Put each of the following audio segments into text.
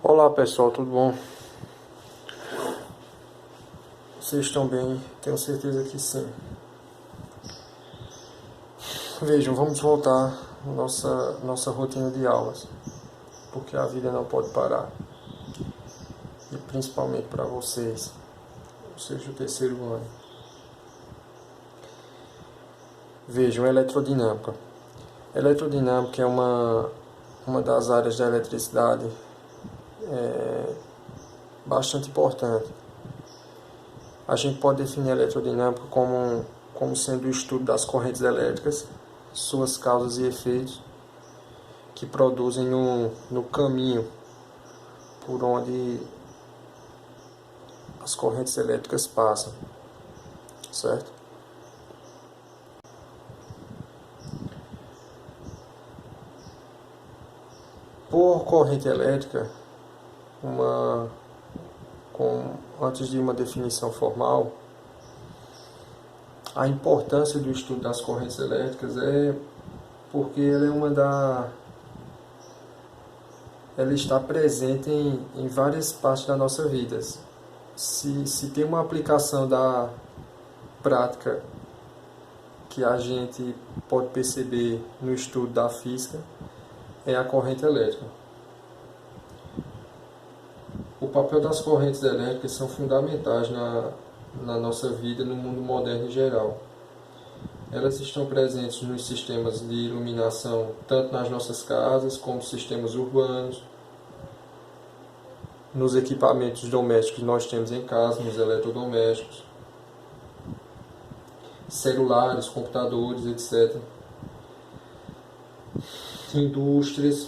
Olá pessoal, tudo bom? Vocês estão bem? Tenho certeza que sim. Vejam, vamos voltar à nossa rotina de aulas, porque a vida não pode parar. E principalmente para vocês, ou seja, o terceiro ano. Vejam, eletrodinâmica. Eletrodinâmica é uma das áreas da eletricidade bastante importante. A gente pode definir a elerodinâmica como sendo o estudo das correntes elétricas, suas causas e efeitos, que produzem no caminho por onde as correntes elétricas passam, certo? Por corrente elétrica, antes de uma definição formal, a importância do estudo das correntes elétricas é porque ela está presente em várias partes da nossa vida. Se tem uma aplicação da prática que a gente pode perceber no estudo da física, é a corrente elétrica. O papel das correntes elétricas são fundamentais na nossa vida, no mundo moderno em geral. Elas estão presentes nos sistemas de iluminação, tanto nas nossas casas como sistemas urbanos, nos equipamentos domésticos que nós temos em casa, nos eletrodomésticos, celulares, computadores, etc. Indústrias,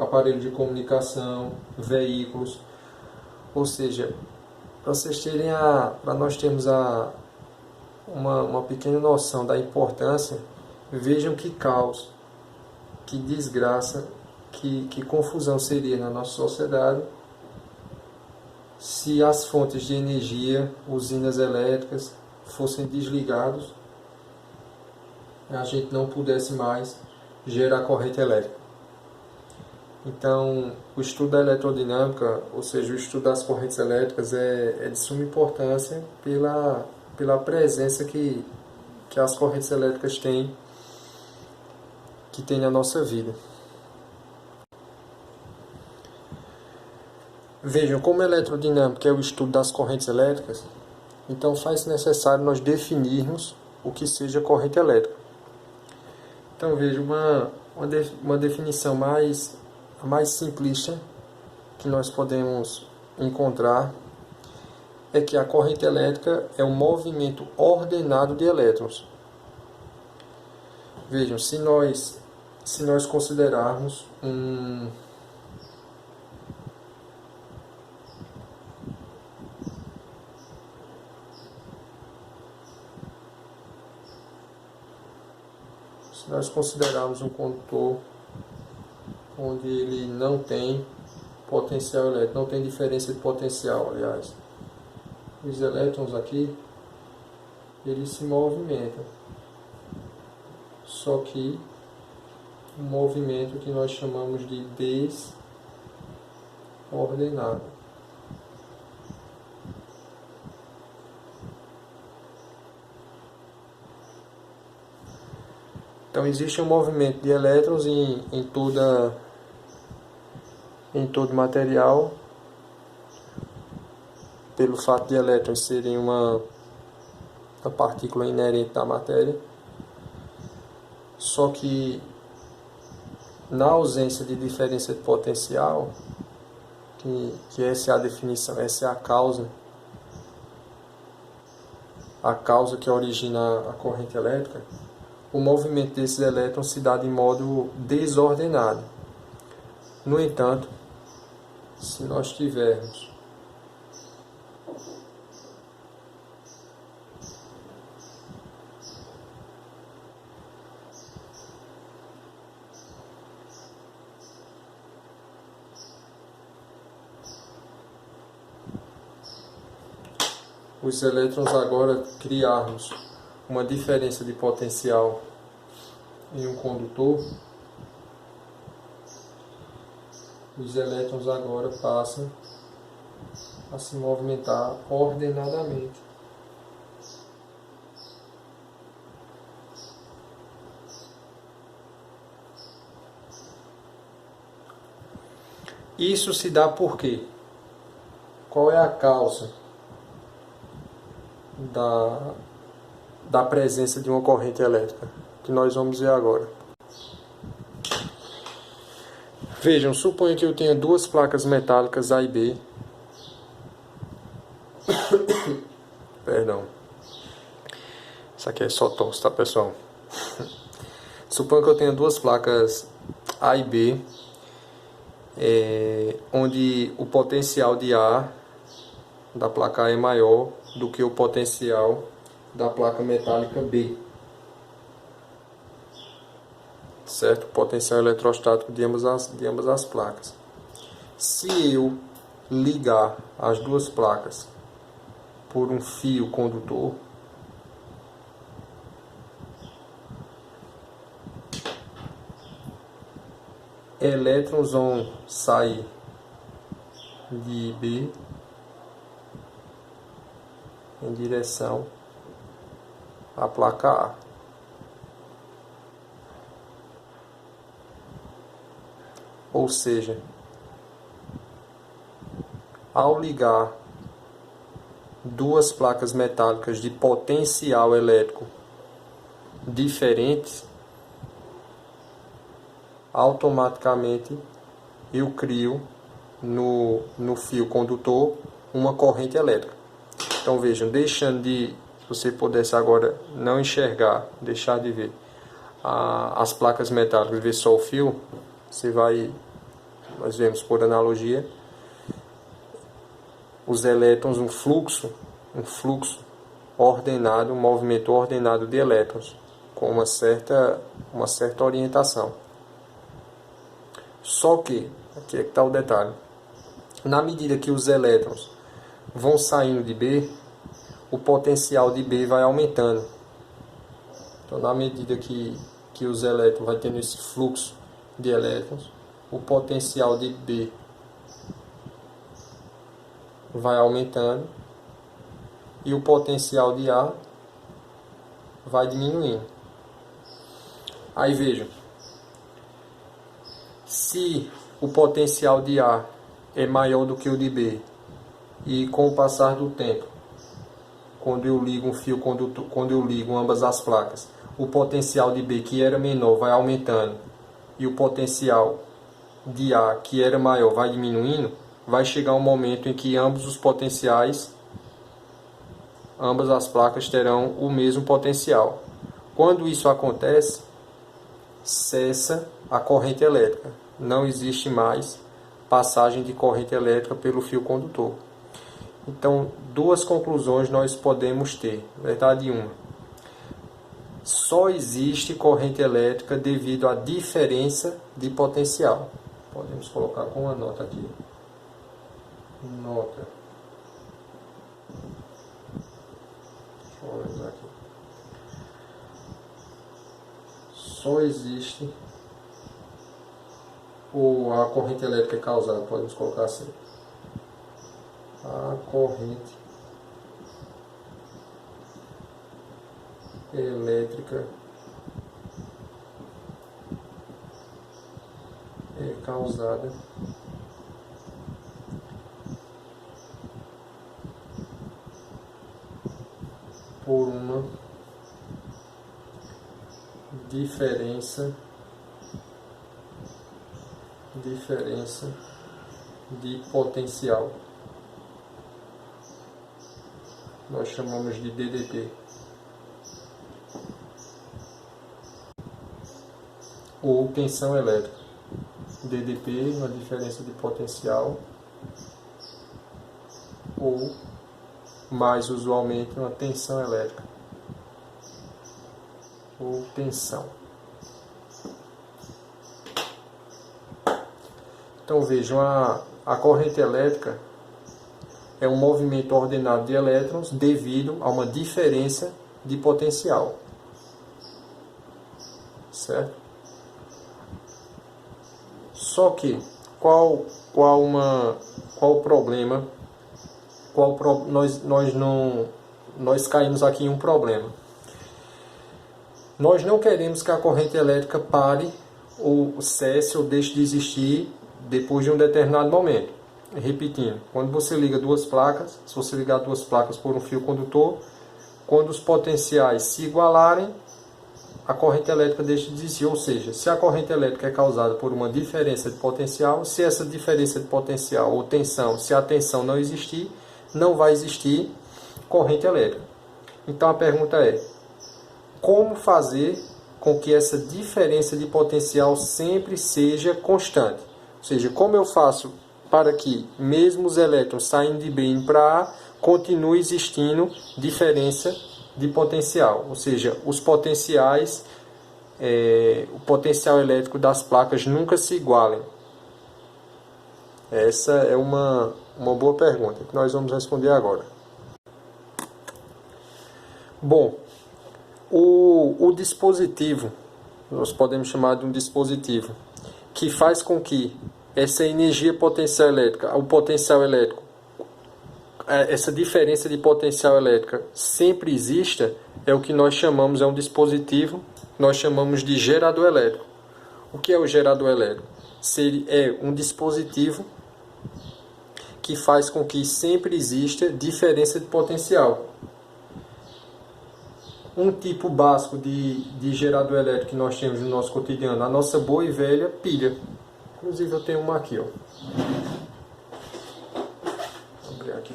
aparelhos de comunicação, veículos. Ou seja, para nós termos uma pequena noção da importância, vejam que caos, que desgraça, que confusão seria na nossa sociedade se as fontes de energia, usinas elétricas, fossem desligados e a gente não pudesse mais gerar corrente elétrica. Então, o estudo da eletrodinâmica, ou seja, o estudo das correntes elétricas, é de suma importância pela presença que as correntes elétricas têm na nossa vida. Vejam, como a eletrodinâmica é o estudo das correntes elétricas, então faz-se necessário nós definirmos o que seja corrente elétrica. Então veja, uma definição mais simplista que nós podemos encontrar é que a corrente elétrica é um movimento ordenado de elétrons. Vejam, se nós considerarmos um condutor onde ele não tem potencial elétrico, não tem diferença de potencial, aliás. Os elétrons aqui, eles se movimentam. Só que um movimento que nós chamamos de desordenado. Então existe um movimento de elétrons em todo material, pelo fato de elétrons serem uma partícula inerente da matéria. Só que na ausência de diferença de potencial, que essa é a definição, essa é a causa que origina a corrente elétrica, o movimento desses elétrons se dá de modo desordenado. No entanto, se nós tivermos os elétrons agora criarmos uma diferença de potencial em um condutor, os elétrons agora passam a se movimentar ordenadamente. Isso se dá por quê? Qual é a causa da presença de uma corrente elétrica? Que nós vamos ver agora. Vejam, suponha que eu tenha duas placas metálicas A e B. Perdão. Isso aqui é só tosse, tá, pessoal? Suponha que eu tenha duas placas A e B, onde o potencial de A da placa A é maior do que o potencial da placa metálica B. Certo? O potencial eletrostático de ambas as placas. Se eu ligar as duas placas por um fio condutor, elétrons vão sair de B em direção à placa A. Ou seja, ao ligar duas placas metálicas de potencial elétrico diferentes, automaticamente eu crio no fio condutor uma corrente elétrica. Então vejam, deixando de, se você pudesse agora não enxergar, deixar de ver as placas metálicas, ver só o fio, nós vemos por analogia, os elétrons, um fluxo ordenado, um movimento ordenado de elétrons, com uma certa orientação. Só que, aqui é que está o detalhe, na medida que os elétrons vão saindo de B, o potencial de B vai aumentando. Então, na medida que os elétrons vai tendo esse fluxo de elétrons, o potencial de B vai aumentando e o potencial de A vai diminuindo. Aí vejam, se o potencial de A é maior do que o de B e com o passar do tempo, quando eu ligo um fio condutor, quando eu ligo ambas as placas, o potencial de B, que era menor, vai aumentando e o potencial de A, que era maior, vai diminuindo, vai chegar um momento em que ambos os potenciais, ambas as placas terão o mesmo potencial. Quando isso acontece, cessa a corrente elétrica. Não existe mais passagem de corrente elétrica pelo fio condutor. Então, duas conclusões nós podemos ter. Verdade uma: só existe corrente elétrica devido à diferença de potencial. Podemos colocar com uma nota aqui. Nota. Deixa eu organizar aqui. Só existe a corrente elétrica causada, podemos colocar assim. A corrente elétrica é causada por uma diferença de potencial. Nós chamamos de DDP. Ou tensão elétrica. DDP, uma diferença de potencial, ou, mais usualmente, uma tensão elétrica. Ou tensão. Então vejam, a corrente elétrica é um movimento ordenado de elétrons devido a uma diferença de potencial. Certo? Só que, qual o problema? Nós caímos aqui em um problema. Nós não queremos que a corrente elétrica pare, ou cesse, ou deixe de existir depois de um determinado momento. Repetindo, quando você liga duas placas, se você ligar duas placas por um fio condutor, quando os potenciais se igualarem, a corrente elétrica deixa de existir. Ou seja, se a corrente elétrica é causada por uma diferença de potencial, se essa diferença de potencial ou tensão, se a tensão não existir, não vai existir corrente elétrica. Então a pergunta é: como fazer com que essa diferença de potencial sempre seja constante? Ou seja, como eu faço para que, mesmo os elétrons saindo de B indo para A, continue existindo diferença de potencial? Ou seja, os potenciais, o potencial elétrico das placas nunca se igualem. Essa é uma boa pergunta que nós vamos responder agora. Bom, o dispositivo, nós podemos chamar de um dispositivo, que faz com que essa energia potencial elétrica, o potencial elétrico, essa diferença de potencial elétrica sempre exista, é o que nós chamamos, é um dispositivo, nós chamamos de gerador elétrico. O que é o gerador elétrico? É um dispositivo que faz com que sempre exista diferença de potencial. Um tipo básico de gerador elétrico que nós temos no nosso cotidiano, a nossa boa e velha pilha. Inclusive eu tenho uma aqui, ó. Vou abrir aqui.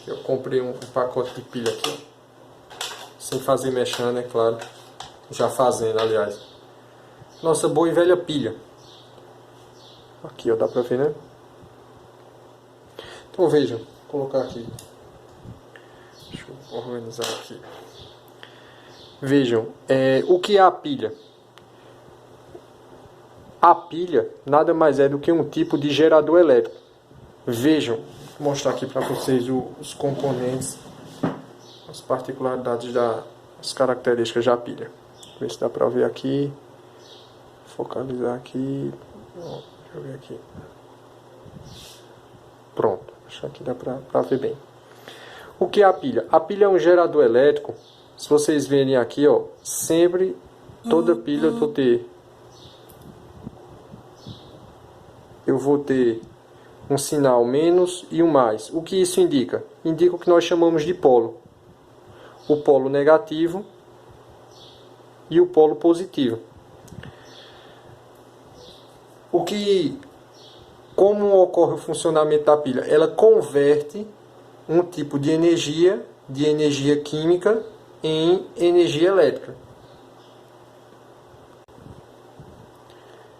Eu comprei um pacote de pilha aqui, ó. Sem fazer mexendo, é claro. Já fazendo, aliás. Nossa boa e velha pilha. Aqui, ó, dá pra ver, né? Então vejam, vou colocar aqui. Deixa eu organizar aqui. Vejam, o que é a pilha? A pilha nada mais é do que um tipo de gerador elétrico. Vejam, vou mostrar aqui para vocês os componentes, as particularidades das características da pilha. Ver se dá para ver aqui. Focalizar aqui. Deixa eu ver aqui. Pronto, acho que aqui dá para ver bem. O que é a pilha? A pilha é um gerador elétrico. Se vocês verem aqui, ó, sempre toda pilha eu vou ter um sinal menos e um mais. O que isso indica? Indica o que nós chamamos de polo. O polo negativo e o polo positivo. Como ocorre o funcionamento da pilha? Ela converte um tipo de energia química em energia elétrica.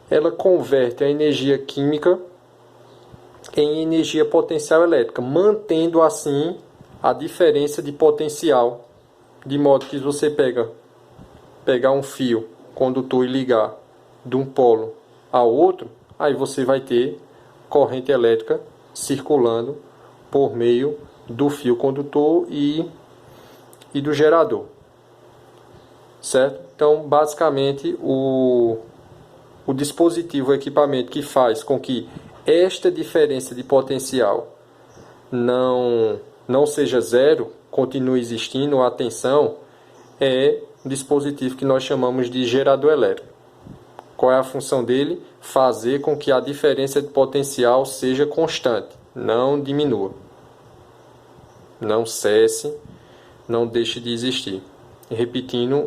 Ela converte a energia química em energia potencial elétrica, mantendo assim a diferença de potencial, de modo que se você pegar um fio condutor e ligar de um polo ao outro, aí você vai ter corrente elétrica circulando por meio do fio condutor e do gerador, certo? Então, basicamente, o dispositivo, o equipamento que faz com que esta diferença de potencial não seja zero, continue existindo a tensão, é um dispositivo que nós chamamos de gerador elétrico. Qual é a função dele? Fazer com que a diferença de potencial seja constante, não diminua, não cesse, não deixe de existir. E repetindo,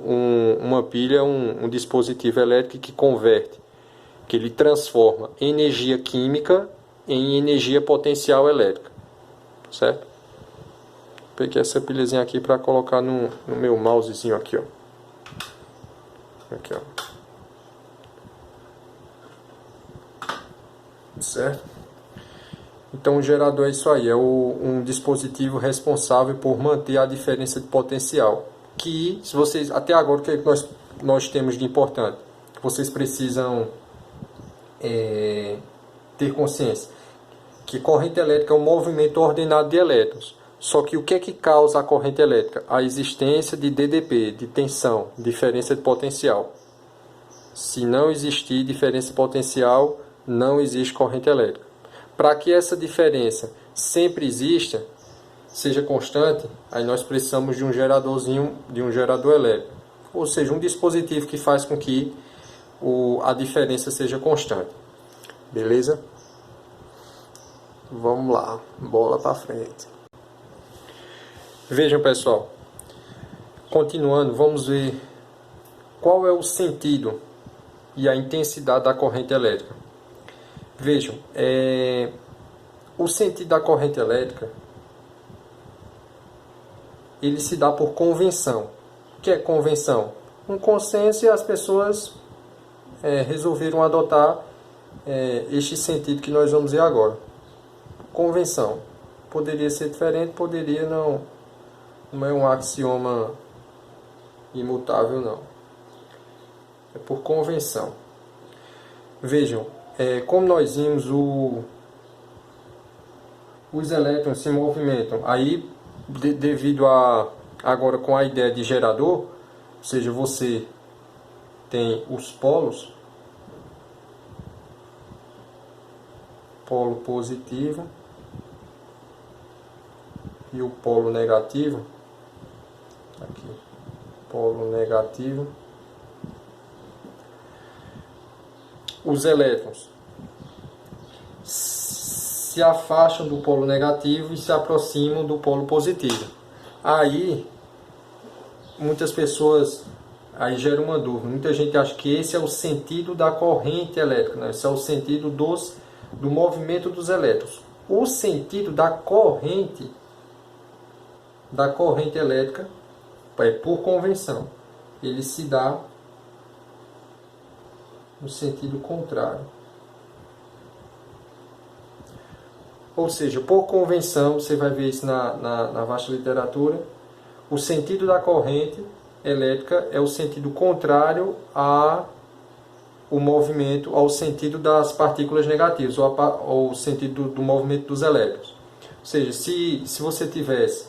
uma pilha é um dispositivo elétrico que converte, que ele transforma energia química em energia potencial elétrica, certo? Peguei essa pilhazinha aqui para colocar no meu mousezinho aqui, ó. Aqui, ó. Certo? Então o gerador é isso aí, é um dispositivo responsável por manter a diferença de potencial. Que, se vocês, até agora, o que é que nós temos de importante? Que vocês precisam ter consciência. Que corrente elétrica é um movimento ordenado de elétrons. Só que o que é que causa a corrente elétrica? A existência de DDP, de tensão, diferença de potencial. Se não existir diferença de potencial, não existe corrente elétrica. Para que essa diferença sempre exista, seja constante, aí nós precisamos de um geradorzinho, de um gerador elétrico. Ou seja, um dispositivo que faz com que a diferença seja constante. Beleza? Vamos lá, bola para frente. Vejam, pessoal, continuando, vamos ver qual é o sentido e a intensidade da corrente elétrica. Vejam, o sentido da corrente elétrica, ele se dá por convenção. O que é convenção? Um consenso, e as pessoas resolveram adotar este sentido que nós vamos ver agora. Convenção. Poderia ser diferente, poderia não. Não é um axioma imutável, não. É por convenção. Vejam, como nós vimos, os elétrons se movimentam. Aí, devido a, agora com a ideia de gerador, ou seja, você tem os polos, polo positivo e o polo negativo, aqui, polo negativo. Os elétrons se afastam do polo negativo e se aproximam do polo positivo. Aí, muitas pessoas, aí gera uma dúvida. Muita gente acha que esse é o sentido da corrente elétrica, né? Esse é o sentido do movimento dos elétrons. O sentido da corrente elétrica é por convenção. Ele se dá no sentido contrário. Ou seja, por convenção, você vai ver isso na vasta literatura, o sentido da corrente elétrica é o sentido contrário ao movimento, ao sentido das partículas negativas, ou ao sentido do movimento dos elétrons. Ou seja, se você tivesse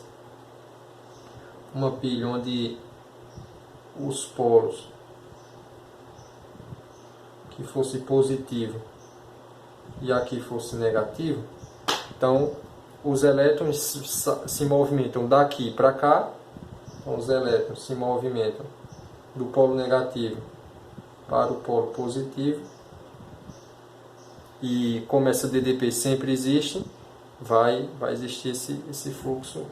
uma pilha onde os polos que fosse positivo e aqui fosse negativo, então os elétrons se movimentam daqui para cá. Então os elétrons se movimentam do polo negativo para o polo positivo, e como essa DDP sempre existe, vai existir esse fluxo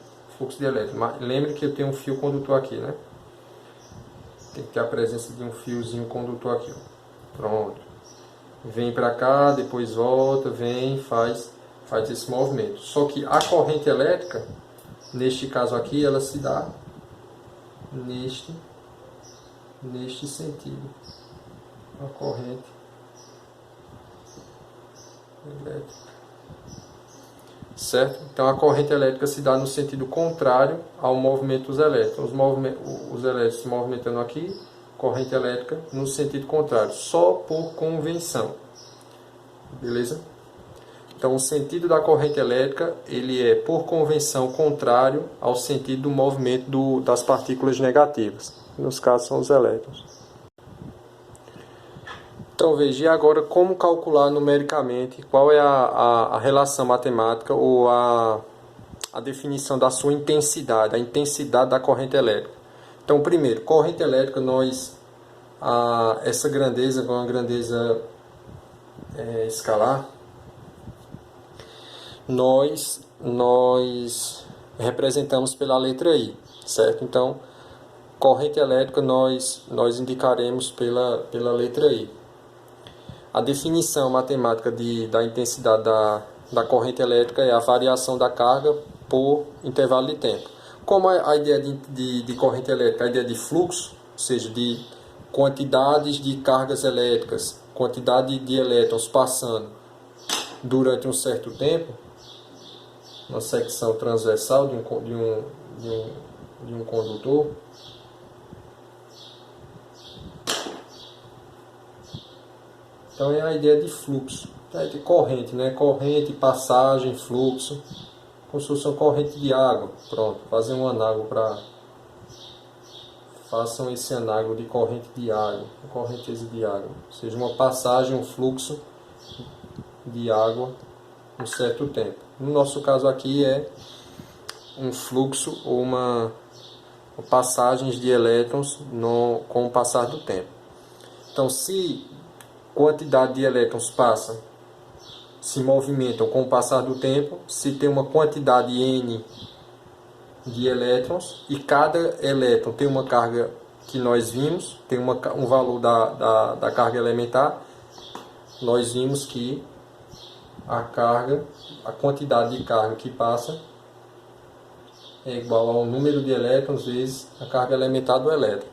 de elétrons. Mas lembre que eu tenho um fio condutor aqui, né? Tem que ter a presença de um fiozinho condutor aqui, ó. Pronto. Vem para cá, depois volta, vem, faz esse movimento. Só que a corrente elétrica, neste caso aqui, ela se dá neste sentido. A corrente elétrica. Certo? Então a corrente elétrica se dá no sentido contrário ao movimento dos elétrons. Os elétrons se movimentando aqui, corrente elétrica no sentido contrário, só por convenção. Beleza? Então o sentido da corrente elétrica, ele é por convenção contrário ao sentido do movimento das partículas negativas. Nos casos são os elétrons. Então veja, e agora como calcular numericamente qual é a relação matemática ou a definição da sua intensidade, a intensidade da corrente elétrica. Então primeiro, corrente elétrica, essa grandeza, com uma grandeza escalar, nós representamos pela letra I, certo? Então, corrente elétrica nós indicaremos pela letra I. A definição matemática da intensidade da corrente elétrica é a variação da carga por intervalo de tempo. Como a ideia de corrente elétrica, a ideia de fluxo, ou seja, de quantidades de cargas elétricas, quantidade de elétrons passando durante um certo tempo, uma secção transversal de um condutor, então é a ideia de fluxo, de corrente, né? Corrente, passagem, fluxo, como se fosse uma corrente de água. Pronto, fazer um análogo façam esse análogo de corrente de água, correnteza de água, ou seja, uma passagem, um fluxo de água um certo tempo. No nosso caso aqui é um fluxo ou uma passagens de elétrons com o passar do tempo. Então, se quantidade de elétrons se movimentam com o passar do tempo, se tem uma quantidade n de elétrons e cada elétron tem uma carga que nós vimos, tem um valor da carga elementar, nós vimos que a quantidade de carga que passa é igual ao número de elétrons vezes a carga elementar do elétron.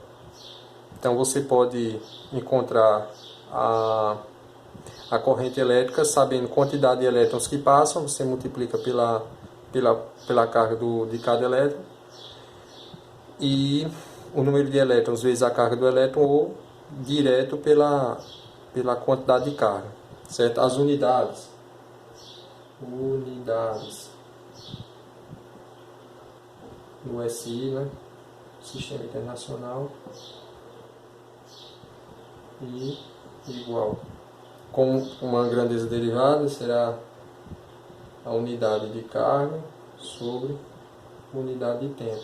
Então você pode encontrar a corrente elétrica sabendo a quantidade de elétrons que passam, você multiplica pela carga de cada elétron, e o número de elétrons vezes a carga do elétron, ou direto pela quantidade de carga, certo? As unidades do SI, né? Sistema Internacional, e igual, com uma grandeza derivada, será a unidade de carga sobre unidade de tempo.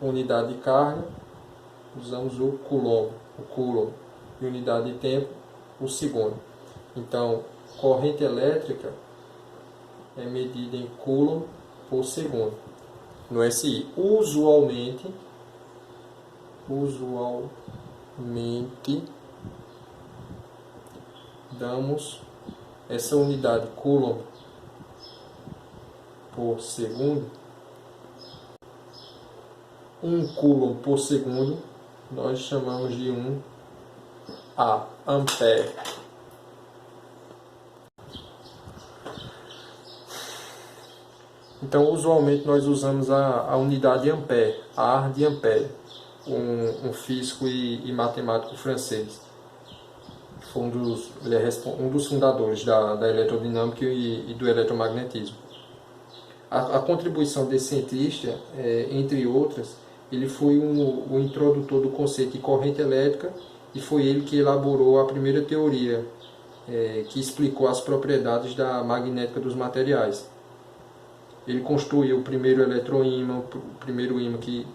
Unidade de carga, usamos o coulomb, e unidade de tempo, o segundo. Então, corrente elétrica é medida em coulomb por segundo no SI. Usualmente damos essa unidade coulomb por segundo, 1 coulomb por segundo, nós chamamos de 1 ampere. Então, usualmente nós usamos a unidade ampere, a de ampere, um físico e matemático francês. Foi ele é um dos fundadores da eletrodinâmica e do eletromagnetismo. A contribuição desse cientista, entre outras, ele foi o introdutor do conceito de corrente elétrica, e foi ele que elaborou a primeira teoria que explicou as propriedades da magnética dos materiais. Ele construiu o primeiro eletroímã, o primeiro ímã que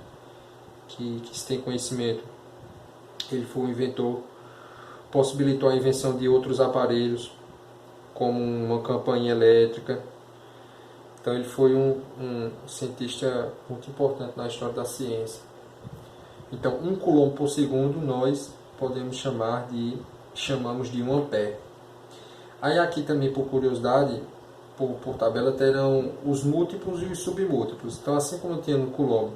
se tem conhecimento. Ele foi o inventor, possibilitou a invenção de outros aparelhos, como uma campainha elétrica. Então ele foi um cientista muito importante na história da ciência. Então 1 coulomb por segundo nós chamamos de 1 ampere. Aí aqui também, por curiosidade, por tabela, terão os múltiplos e os submúltiplos. Então, assim como tinha no coulomb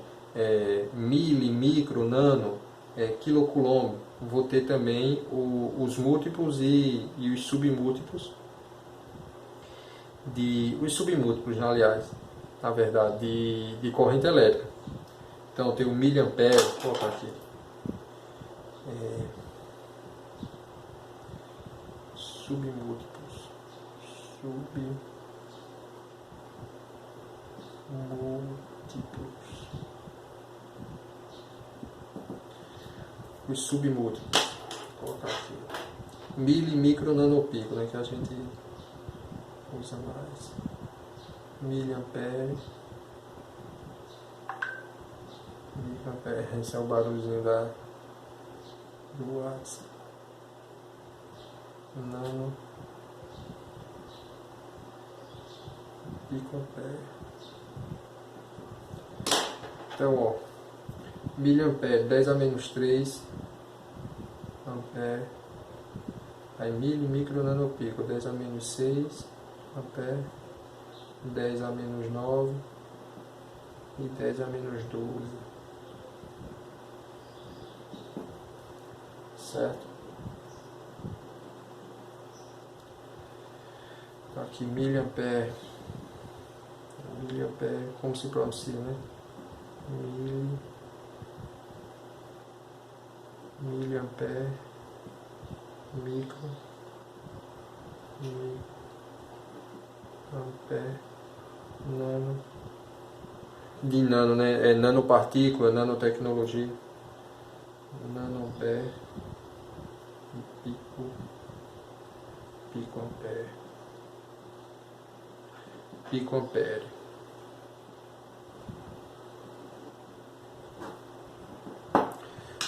mili, micro, nano, quilocoulomb, vou ter também os múltiplos e os submúltiplos aliás, na verdade, de corrente elétrica. Então, tem o miliampere, vou colocar aqui. Submúltiplos. Os submúltiplos. Vou colocar aqui. Mili, micro, nanopico, né, que a gente usa mais. Miliampere. Esse é o barulhinho do WhatsApp. Nano. Picoampere. Então, ó, miliampere, 10 a menos 3 ampere. Aí mili, micro, nanopico, 10 a menos 6 ampere, 10 a menos 9 e 10 a menos 12. Certo? Então aqui miliampere, como se pronuncia, né? Miliampere, micro, ampere, nano, de nano, né? É nanopartícula, nanotecnologia, nanoampere, pico, picoampere. Picoampere.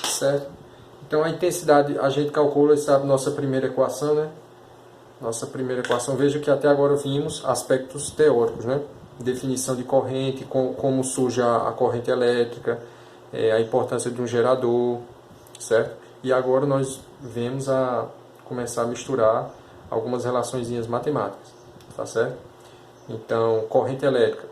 Certo? Então a intensidade a gente calcula, sabe, nossa primeira equação, né? Nossa primeira equação, veja que até agora vimos aspectos teóricos, né? Definição de corrente, como surge a corrente elétrica, a importância de um gerador, certo? E agora nós vemos começar a misturar algumas relaçõezinhas matemáticas, tá certo? Então, corrente elétrica,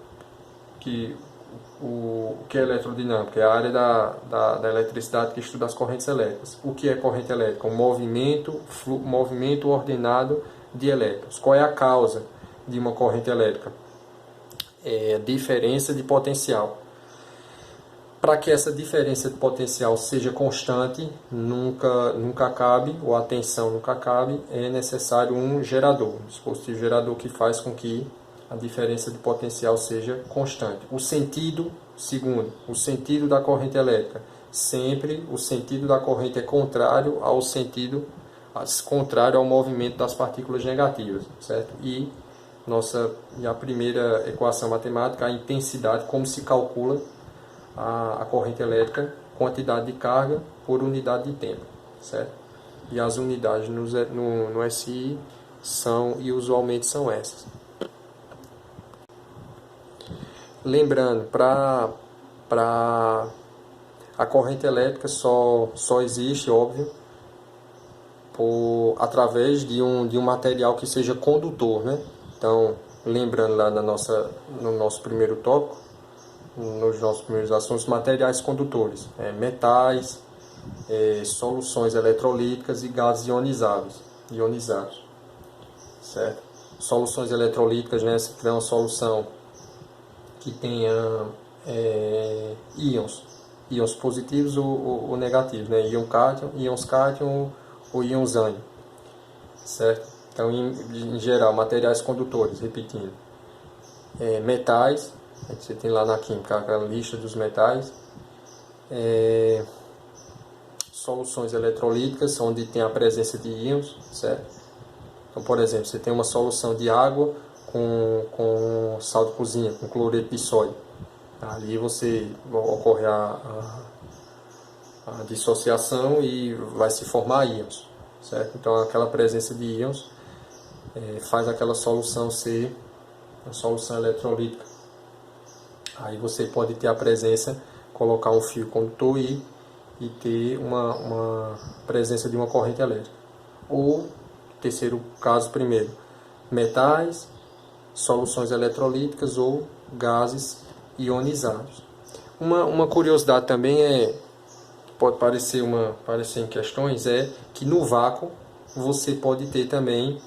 o que é eletrodinâmica? É a área da eletricidade que estuda as correntes elétricas. O que é corrente elétrica? Um movimento ordenado de elétrons. Qual é a causa de uma corrente elétrica? É a diferença de potencial. Para que essa diferença de potencial seja constante, nunca acabe, ou a tensão nunca acabe, é necessário um gerador, um dispositivo gerador que faz com que a diferença de potencial seja constante. O sentido da corrente elétrica. Sempre o sentido da corrente é contrário ao movimento das partículas negativas, certo? E a primeira equação matemática, a intensidade, como se calcula a corrente elétrica, quantidade de carga por unidade de tempo, certo? E as unidades no SI usualmente são essas. Lembrando, para a corrente elétrica só existe, óbvio, através de um material que seja condutor, né? Então, lembrando lá no nosso primeiro tópico, nos nossos primeiros assuntos, materiais condutores, metais, soluções eletrolíticas e gases ionizados, certo? Soluções eletrolíticas, né? Se tiver uma solução que tenha íons positivos ou negativos, né? Íons cátion ou íons ânion, certo? Então, em geral, materiais condutores, repetindo, metais, você tem lá na química a lista dos metais, soluções eletrolíticas, onde tem a presença de íons, certo? Então, por exemplo, você tem uma solução de água com sal de cozinha, com cloreto de sódio. Ali ocorre a dissociação e vai se formar íons, certo? Então, aquela presença de íons faz aquela solução ser uma solução eletrolítica. Aí você pode ter a presença, colocar um fio condutor e ter uma presença de uma corrente elétrica. Ou, terceiro caso primeiro, metais, soluções eletrolíticas ou gases ionizados. Uma curiosidade também pode parecer em questões, que no vácuo você pode ter também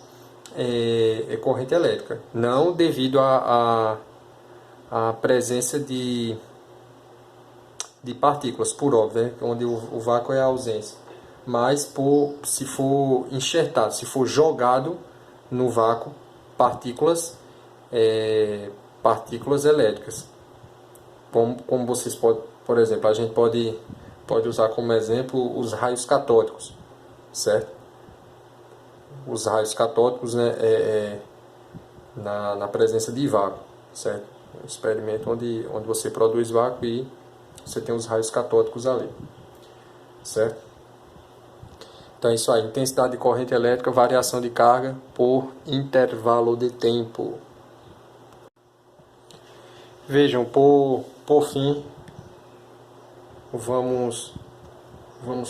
corrente elétrica. Não devido à presença de partículas, por óbvio, né? Onde o vácuo é a ausência. Mas se for enxertado, se for jogado no vácuo partículas elétricas. Como vocês podem, por exemplo, a gente pode usar como exemplo os raios catódicos, certo? Os raios catódicos, né, na presença de vácuo, certo? Um experimento onde você produz vácuo e você tem os raios catódicos ali, certo? Então é isso aí, intensidade de corrente elétrica, variação de carga por intervalo de tempo. Vejam, por fim, vamos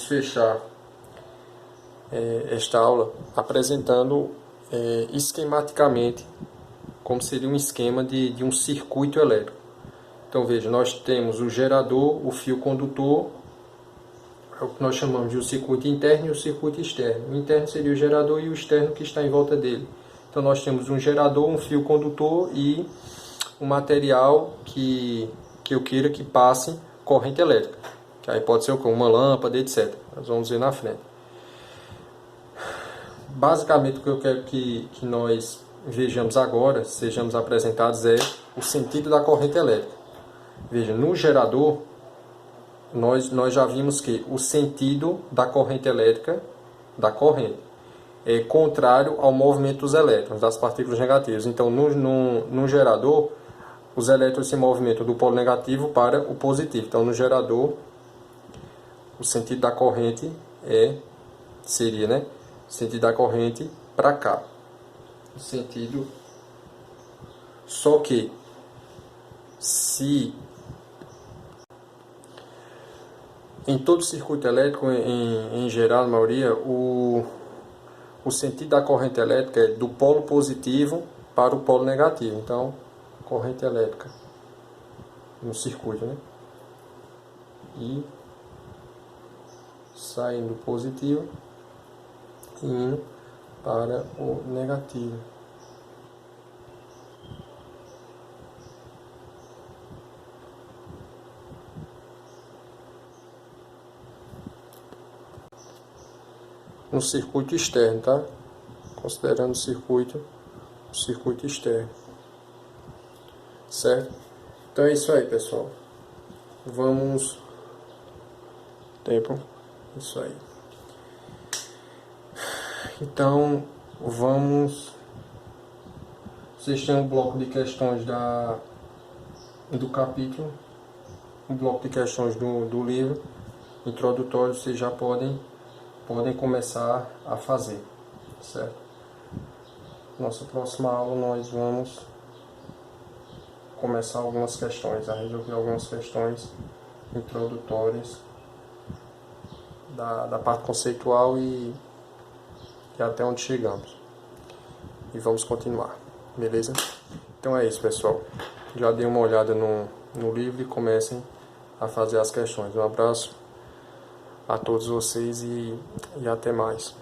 fechar esta aula apresentando esquematicamente como seria um esquema de um circuito elétrico. Então veja, nós temos o gerador, o fio condutor, é o que nós chamamos de um circuito interno e o circuito externo. O interno seria o gerador e o externo que está em volta dele. Então nós temos um gerador, um fio condutor e um material que eu queira que passe corrente elétrica. Que aí pode ser uma lâmpada, etc. Nós vamos ver na frente. Basicamente o que eu quero que nós vejamos agora, sejamos apresentados, é o sentido da corrente elétrica. Veja, no gerador, nós já vimos que o sentido da corrente elétrica, da corrente, é contrário ao movimento dos elétrons, das partículas negativas. Então, no gerador, os elétrons se movimentam do polo negativo para o positivo. Então, no gerador, o sentido da corrente seria, né? O sentido da corrente para cá. O sentido. Só que, se em todo circuito elétrico, em geral, na maioria, o sentido da corrente elétrica é do polo positivo para o polo negativo. Então, corrente elétrica no circuito, né? E saindo positivo e indo para o negativo. No circuito externo, tá? Considerando o circuito externo. Certo? Então é isso aí, pessoal. Vamos... Tempo. Isso aí. Então, vamos... Vocês têm um bloco de questões do capítulo, um bloco de questões do livro introdutório, vocês já podem começar a fazer, certo? Nossa próxima aula nós vamos começar algumas questões, a resolver algumas questões introdutórias da parte conceitual e até onde chegamos. E vamos continuar, beleza? Então é isso, pessoal. Já dei uma olhada no livro e comecem a fazer as questões. Um abraço a todos vocês e até mais.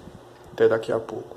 Até daqui a pouco.